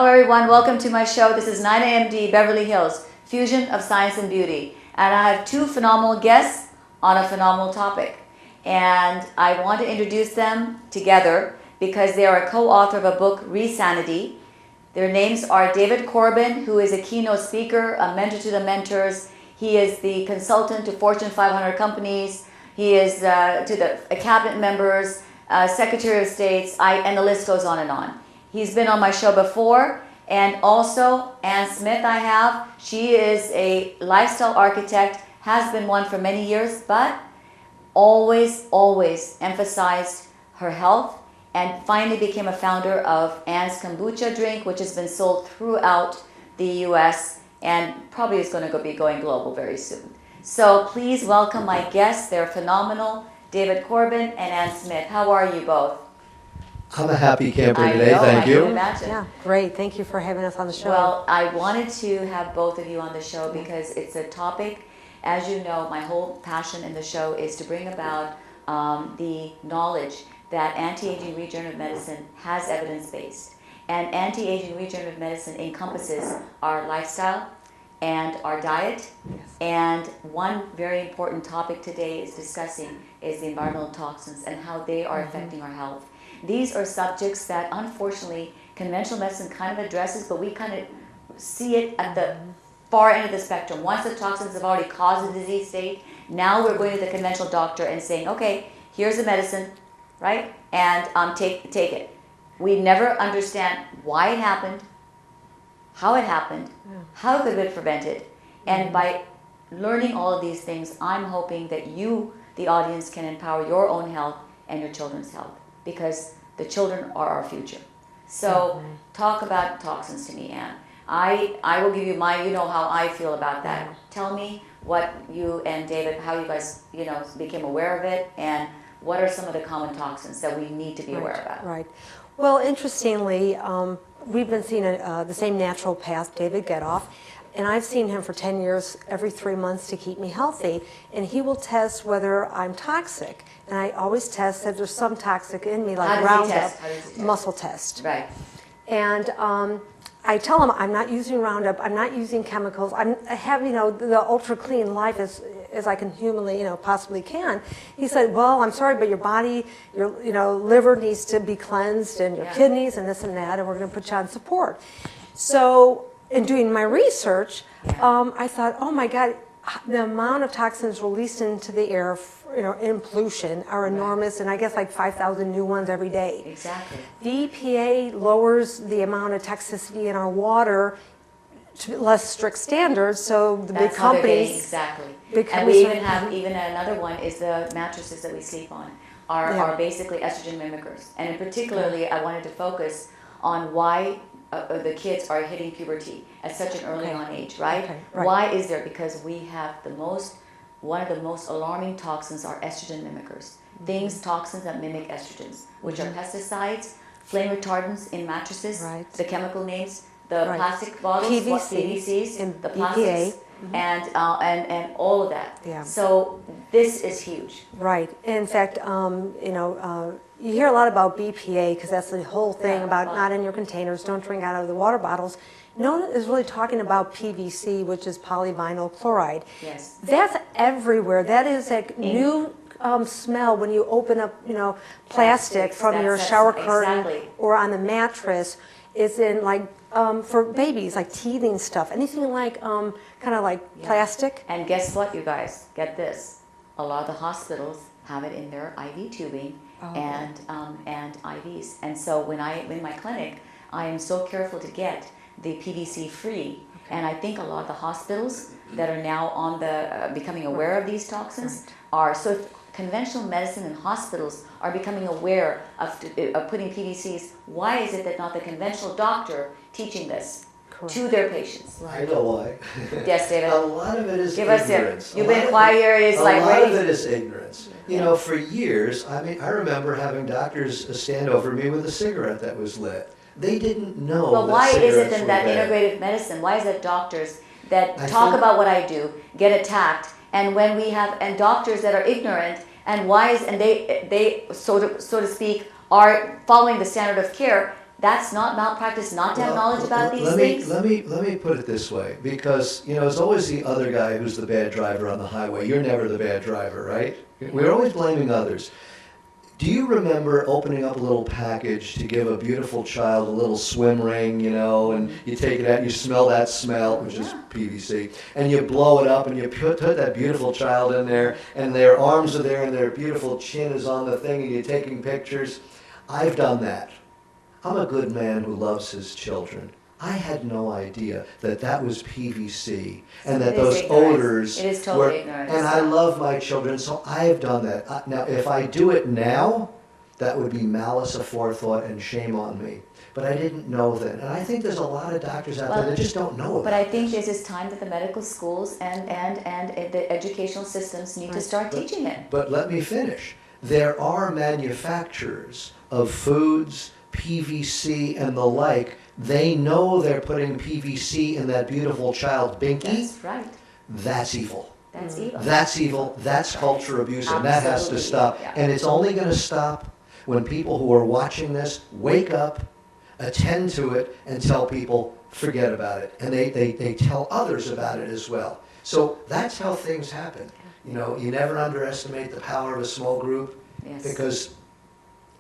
Hello everyone, welcome to my show. This is NAINAMD Beverly Hills, Fusion of Science and Beauty. And I have two phenomenal guests on a phenomenal topic. And I want to introduce them together because they are a co-author of a book, RESANITY. Their names are David Corbin, who is a keynote speaker, a mentor to the mentors. He is the consultant to Fortune 500 companies. He is to the cabinet members, Secretary of States, and the list goes on and on. He's been on my show before, and also Ann Smith I have. She is a lifestyle architect, has been one for many years, but always emphasized her health, and finally became a founder of Ann's Kambucha drink, which has been sold throughout the US and probably is going to be going global very soon. So please welcome my guests. They're phenomenal, David Corbin and Ann Smith. How are you both? I'm a happy camper today, thank you. Yeah, great. Thank you for having us on the show. Well, I wanted to have both of you on the show because it's a topic, as you know, my whole passion in the show is to bring about the knowledge that anti-aging regenerative medicine has evidence-based. And anti-aging regenerative medicine encompasses our lifestyle and our diet. Yes. And one very important topic today is discussing is the environmental toxins and how they are affecting our health. These are subjects that unfortunately conventional medicine kind of addresses, but we kind of see it at the far end of the spectrum. Once the toxins have already caused a disease state, now we're going to the conventional doctor and saying, okay, here's the medicine, right? And take it. We never understand why it happened, how it happened, how it could be prevented. And by learning all of these things, I'm hoping that you, the audience, can empower your own health and your children's health, because the children are our future. So talk about toxins to me, Ann. I will give you my, you know how I feel about that. Tell me what you and David, how you guys, became aware of it, and what are some of the common toxins that we need to be aware about? Right. Well, interestingly, we've been seeing the same natural path, David Getoff, and I've seen him for 10 years, every 3 months to keep me healthy, and he will test whether I'm toxic. And I always test that there's some toxic in me, like Roundup, muscle test. Right. And I tell him I'm not using Roundup, I'm not using chemicals, I have, the ultra clean life as I can humanly, possibly can. He said, well, I'm sorry, but your body, your, liver needs to be cleansed, and your kidneys, and this and that, and we're going to put you on support. So in doing my research, I thought, oh my God, the amount of toxins released into the air, in pollution are enormous, and I guess like 5,000 new ones every day. Exactly. The EPA lowers the amount of toxicity in our water to less strict standards, so the big companies. Exactly. And we even have another one is the mattresses that we sleep on are basically estrogen mimickers. And in particularly, I wanted to focus on why the kids are hitting puberty at such an early on age, right? Why is there? Because we have one of the most alarming toxins are estrogen mimickers. Toxins that mimic estrogens, which are pesticides, flame retardants in mattresses, the chemical names, the plastic bottles, PVCs, the plastics, and all of that. Yeah. So this is huge. Right. In fact, you hear a lot about BPA because that's the whole thing about not in your containers, don't drink out of the water bottles. No one is really talking about PVC, which is polyvinyl chloride. Yes. That's everywhere. That is a new smell when you open up, plastic from your shower curtain or on the mattress. It's in for babies, like teething stuff, anything like kind of like plastic. And guess what, you guys? Get this. A lot of the hospitals have it in their IV tubing and IVs. And so when in my clinic, I am so careful to get the PVC free. And I think a lot of the hospitals that are now on the becoming aware of these toxins are so. Conventional medicine and hospitals are becoming aware of putting PVCs. Why is it that not the conventional doctor teaching this to their patients? I know why. Yes, David. A lot of it is Give us ignorance. You've been quiet here. It's like a lot of it is ignorance. For years, I remember having doctors stand over me with a cigarette that was lit. They didn't know. But why is it then that integrative medicine? Why is it doctors that talk about what I do get attacked? And when we have doctors that are ignorant and wise, and they so to speak are following the standard of care, that's not malpractice not to have knowledge about these things? Let me put it this way, because it's always the other guy who's the bad driver on the highway. You're never the bad driver, right? We're always blaming others. Do you remember opening up a little package to give a beautiful child a little swim ring, and you take it out, you smell that smell, which is PVC, and you blow it up and you put that beautiful child in there, and their arms are there and their beautiful chin is on the thing, and you're taking pictures? I've done that. I'm a good man who loves his children. I had no idea that was PVC and that those odors It is totally ignorance. And I love my children, so I have done that. Now, if I do it now, that would be malice aforethought and shame on me. But I didn't know then. And I think there's a lot of doctors out there that just don't know about But I think there's this time that the medical schools and the educational systems need to start teaching it. But let me finish. There are manufacturers of foods, PVC and the like. They know they're putting PVC in that beautiful child binky. That's right. That's evil. That's evil. That's evil. That's culture abuse, and that has to stop. Yeah. And it's only going to stop when people who are watching this wake up, attend to it, and tell people, forget about it. And they tell others about it as well. So that's how things happen. You never underestimate the power of a small group, because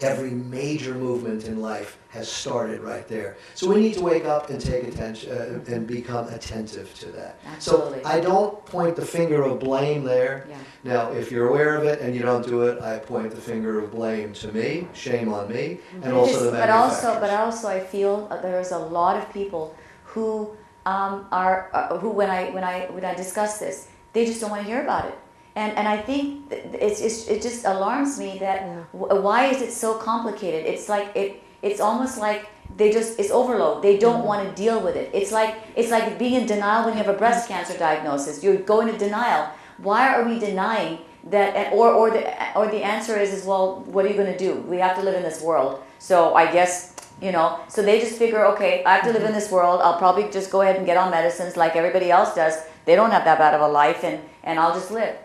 every major movement in life has started right there. So we need to wake up and take attention and become attentive to that. Absolutely. So I don't point the finger of blame there. Yeah. Now, if you're aware of it and you don't do it, I point the finger of blame to me, shame on me, and also the manufacturers. But also, I feel there's a lot of people who when I discuss this, they just don't want to hear about it. And I think it just alarms me that why is it so complicated? It's almost like it's overload. They don't want to deal with it. It's like being in denial when you have a breast cancer diagnosis. You go into denial. Why are we denying that? Or the answer is well, what are you going to do? We have to live in this world. So I guess So they just figure, okay, I have to live in this world. I'll probably just go ahead and get on medicines like everybody else does. They don't have that bad of a life, and I'll just live.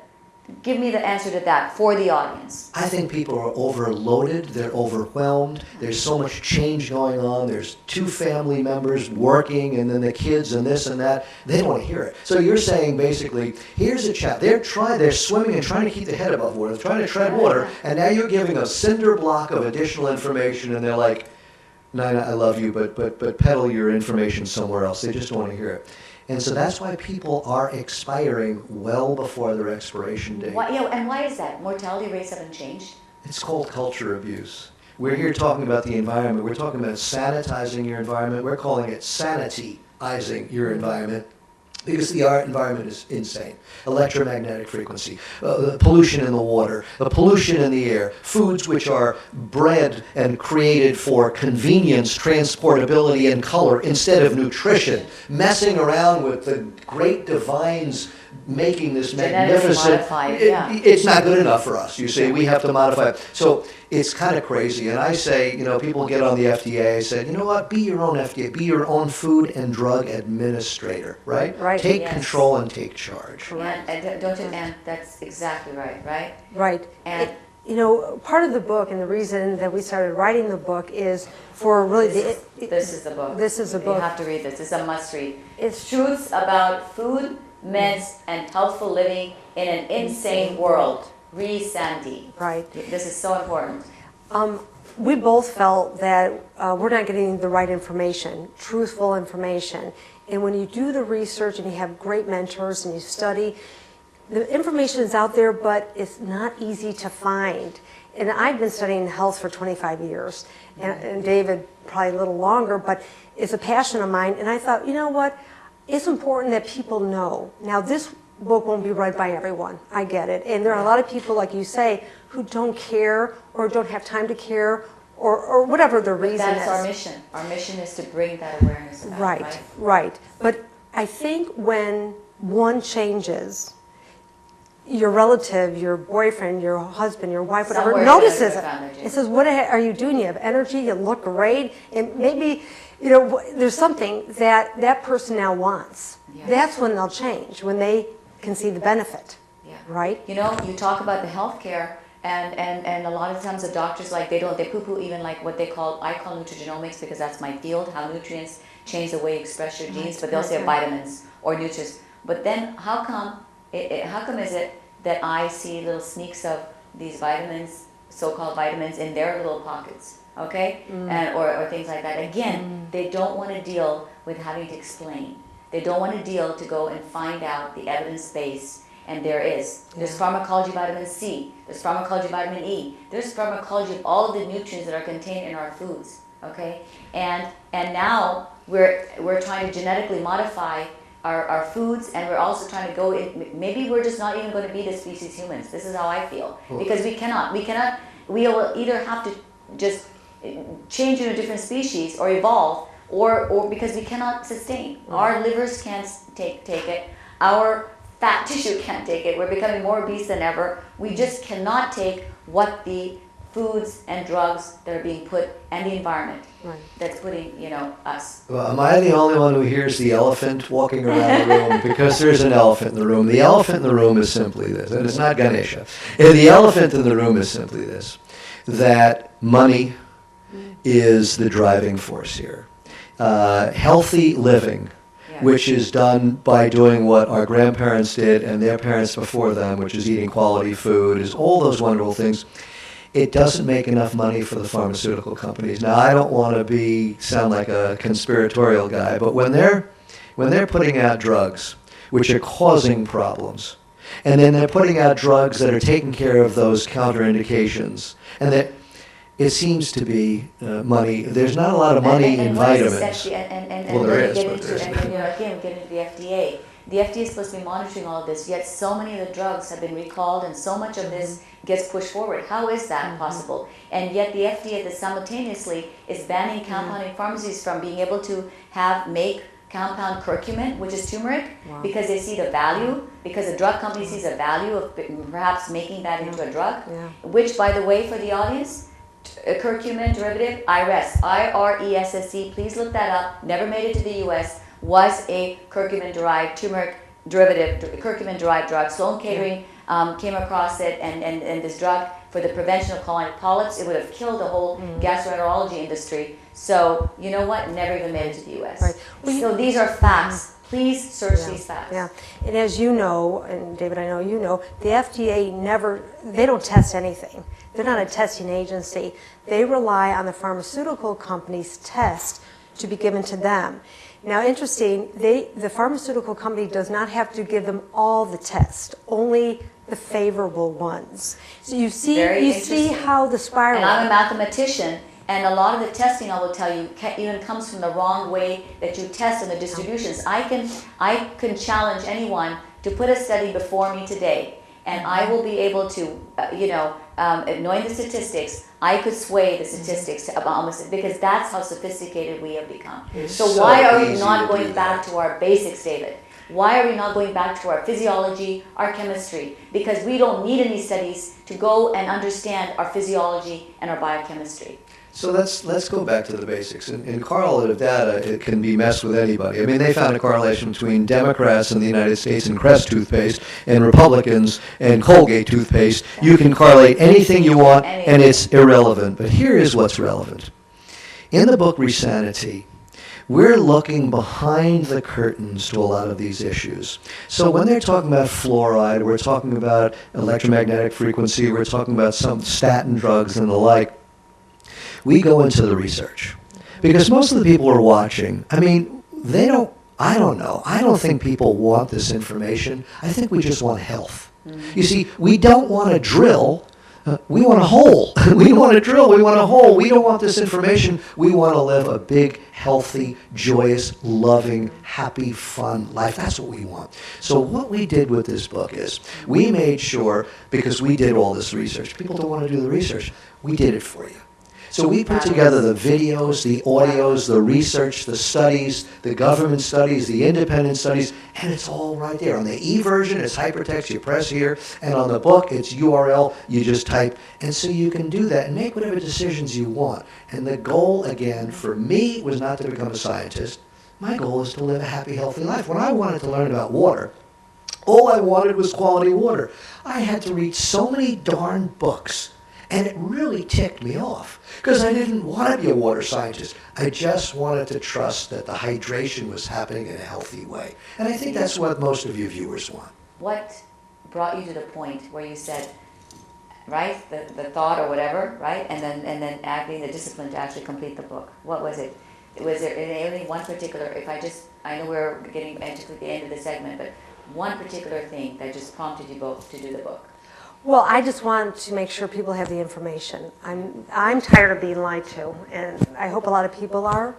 Give me the answer to that for the audience. I think people are overloaded, they're overwhelmed, there's so much change going on, there's 2 family members working, and then the kids and this and that, they don't want to hear it. So you're saying basically, here's a chap, they're swimming and trying to keep their head above water, they're trying to tread water, and now you're giving a cinder block of additional information, and they're like, Naina, I love you, but peddle your information somewhere else. They just don't want to hear it. And so that's why people are expiring well before their expiration date. And why is that? Mortality rates haven't changed. It's called culture abuse. We're here talking about the environment. We're talking about sanitizing your environment. We're calling it sanitizing your environment, because the environment is insane. Electromagnetic frequency, the pollution in the water, the pollution in the air, foods which are bred and created for convenience, transportability, and color instead of nutrition, messing around with the great divines making this magnificent, it's not good enough for us, you see, we have to modify it. So it's kind of crazy, and I say, people get on the FDA, I said, you know what, be your own FDA, be your own food and drug administrator, right? Take control and take charge. Correct. And that's exactly right? Right. And part of the book, and the reason that we started writing the book is for really this is the book. This is a book. You have to read this. It's a must read. It's truths about food, meds, and healthful living in an insane world. RESANITY. Right. This is so important. We both felt that we're not getting the right information, truthful information. And when you do the research and you have great mentors and you study, the information is out there, but it's not easy to find. And I've been studying health for 25 years, and David probably a little longer, but it's a passion of mine. And I thought, you know what? It's important that people know. Now, this book won't be read by everyone. I get it. And there are a lot of people, like you say, who don't care or don't have time to care or whatever the reason is. That's our mission. Our mission is to bring that awareness about. Right. But I think when one changes, your relative, your boyfriend, your husband, your wife, whatever, Somewhere notices it. It says, what are you doing? You have energy, you look great, and maybe there's something that person now wants. Yeah. That's when they'll change, when they can see the benefit, right? You talk about the healthcare, And a lot of times the doctors, like, they poo-poo even like what I call nutrigenomics, because that's my field, how nutrients change the way you express your genes, but they'll say vitamins or nutrients. But then how come is it that I see little sneaks of these vitamins, so-called vitamins, in their little pockets, okay? And or things like that. Again, they don't want to deal with having to explain. They don't want to deal to go and find out the evidence base. And there's pharmacology vitamin C, there's pharmacology vitamin E, there's pharmacology of all of the nutrients that are contained in our foods, okay? And now we're trying to genetically modify our foods, and we're also trying to go in, maybe we're just not even going to be the species humans. This is how I feel. Because we will either have to just change into a different species or evolve, or because we cannot sustain. Our livers can't take it. Our fat tissue can't take it. We're becoming more obese than ever. We just cannot take what the foods and drugs that are being put, and the environment that's putting, us. Well, am I the only one who hears the elephant walking around the room? Because there's an elephant in the room. The elephant in the room is simply this, and it's not Ganesha. The elephant in the room is simply this, that money is the driving force here. Healthy living, which is done by doing what our grandparents did and their parents before them, which is eating quality food, is all those wonderful things. It doesn't make enough money for the pharmaceutical companies. Now, I don't want to sound like a conspiratorial guy, but when they're putting out drugs which are causing problems, and then they're putting out drugs that are taking care of those counterindications, and that it seems to be money. There's not a lot of money in vitamins. Well, there is, but there's not. Again, we get into the FDA. The FDA is supposed to be monitoring all of this, yet so many of the drugs have been recalled, and so much of this gets pushed forward. How is that possible? And yet the FDA simultaneously is banning compounding pharmacies from being able to make compound curcumin, which is turmeric, because they see the value, because the drug company sees the value of perhaps making that into a drug, which, by the way, for the audience, curcumin derivative, IRESSC, please look that up, never made it to the US, was a curcumin-derived, turmeric derivative, curcumin-derived drug. Sloan Kettering came across it, and this drug for the prevention of colonic polyps, it would have killed the whole gastroenterology industry. So, you know what? Never even made it to the US. Right. Well, so these are facts. Please search these facts. Yeah, and as you know, and David, I know you know, the FDA they don't test anything. They're not a testing agency. They rely on the pharmaceutical company's test to be given to them. Now, interesting, the pharmaceutical company does not have to give them all the tests, only the favorable ones. So you see how the spiral. And I'm a mathematician, and a lot of the testing, I will tell you, even comes from the wrong way that you test in the distributions. I can challenge anyone to put a study before me today, and I will be able to, knowing the statistics, I could sway the statistics almost, because that's how sophisticated we have become. So why are we not going back to our basics, David? Why are we not going back to our physiology, our chemistry? Because we don't need any studies to go and understand our physiology and our biochemistry. So let's go back to the basics. In correlative data, it can be messed with anybody. I mean, they found a correlation between Democrats in the United States and Crest toothpaste and Republicans and Colgate toothpaste. You can correlate anything you want, and it's irrelevant. But here is what's relevant. In the book RESANITY, we're looking behind the curtains to a lot of these issues. So when they're talking about fluoride, we're talking about electromagnetic frequency, we're talking about some statin drugs and the like. We go into the research. Because most of the people who are watching, I mean, I don't know. I don't think people want this information. I think we just want health. You see, we don't want to drill. We want a hole. We don't want to drill. We want a hole. We don't want this information. We want to live a big, healthy, joyous, loving, happy, fun life. That's what we want. So what we did with this book is we made sure, because we did all this research, people don't want to do the research, we did it for you. So we put together the videos, the audios, the research, the studies, the government studies, the independent studies, and it's all right there. On the e-version, it's hypertext, you press here, and on the book, it's URL, you just type. And so you can do that and make whatever decisions you want. And the goal, again, for me, was not to become a scientist. My goal is to live a happy, healthy life. When I wanted to learn about water, All I wanted was quality water. I had to read so many darn books, and it really ticked me off because I didn't want to be a water scientist. I just wanted to trust that the hydration was happening in a healthy way. And I think that's what most of you viewers want. What brought you to the point where you said, right, the thought or whatever, right, and then having the discipline to actually complete the book? What was it? Was there any one particular, I know we're getting to the end of the segment, but one particular thing that just prompted you both to do the book? Well, I just want to make sure people have the information. I'm tired of being lied to, and I hope a lot of people are.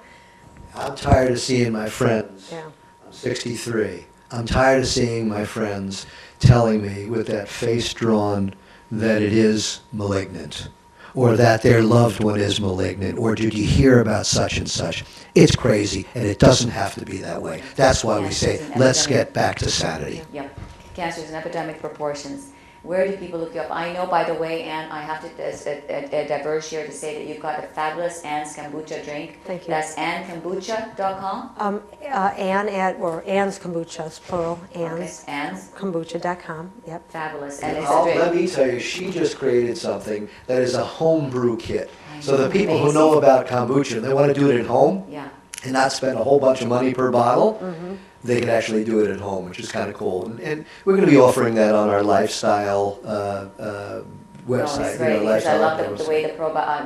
I'm tired of seeing my friends. Yeah. I'm 63. I'm tired of seeing my friends telling me with that face drawn that it is malignant, or that their loved one is malignant, or did you hear about such and such? It's crazy, and it doesn't have to be that way. That's why we say, let's get back to sanity. Yep. Cancer is in epidemic proportions. Where do people look you up? I know, by the way, Anne, I have to diverge here to say that you've got a fabulous Anne's Kombucha drink. Thank you. That's AnneKombucha.com? Anne's Kombucha, it's plural, Anne's. Okay. Anne's. Kombucha.com, yep. Fabulous. And it's a drink. Let me tell you, she just created something that is a homebrew kit. So the people who Amazing. know about kombucha, they want to do it at home Yeah. and not spend a whole bunch of money per bottle. They can actually do it at home, which is kind of cool. And we're going to be offering that on our lifestyle website. It's great, because I lifestyle love the website. way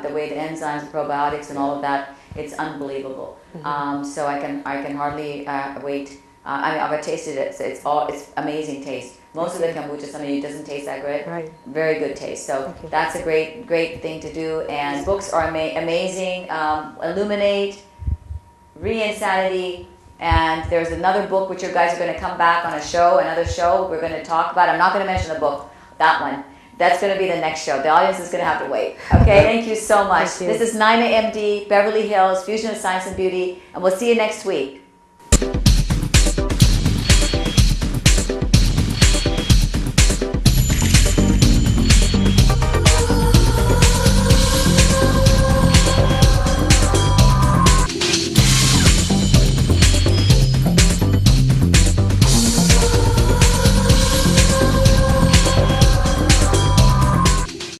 the way the enzymes, the probiotics, and all of that. It's unbelievable. So I can hardly wait. I've tasted it. So it's amazing taste. Most of the kombucha, some of you doesn't taste that great. Right. Very good taste. So that's a great thing to do. And books are amazing. Illuminate, Re-Insanity. And there's another book which you guys are going to come back on another show we're going to talk about. I'm not going to mention the book, that one. That's going to be the next show. The audience is going to have to wait. Okay, thank you so much. Thank you. This is NAINAMD, Beverly Hills, Fusion of Science and Beauty, and we'll see you next week.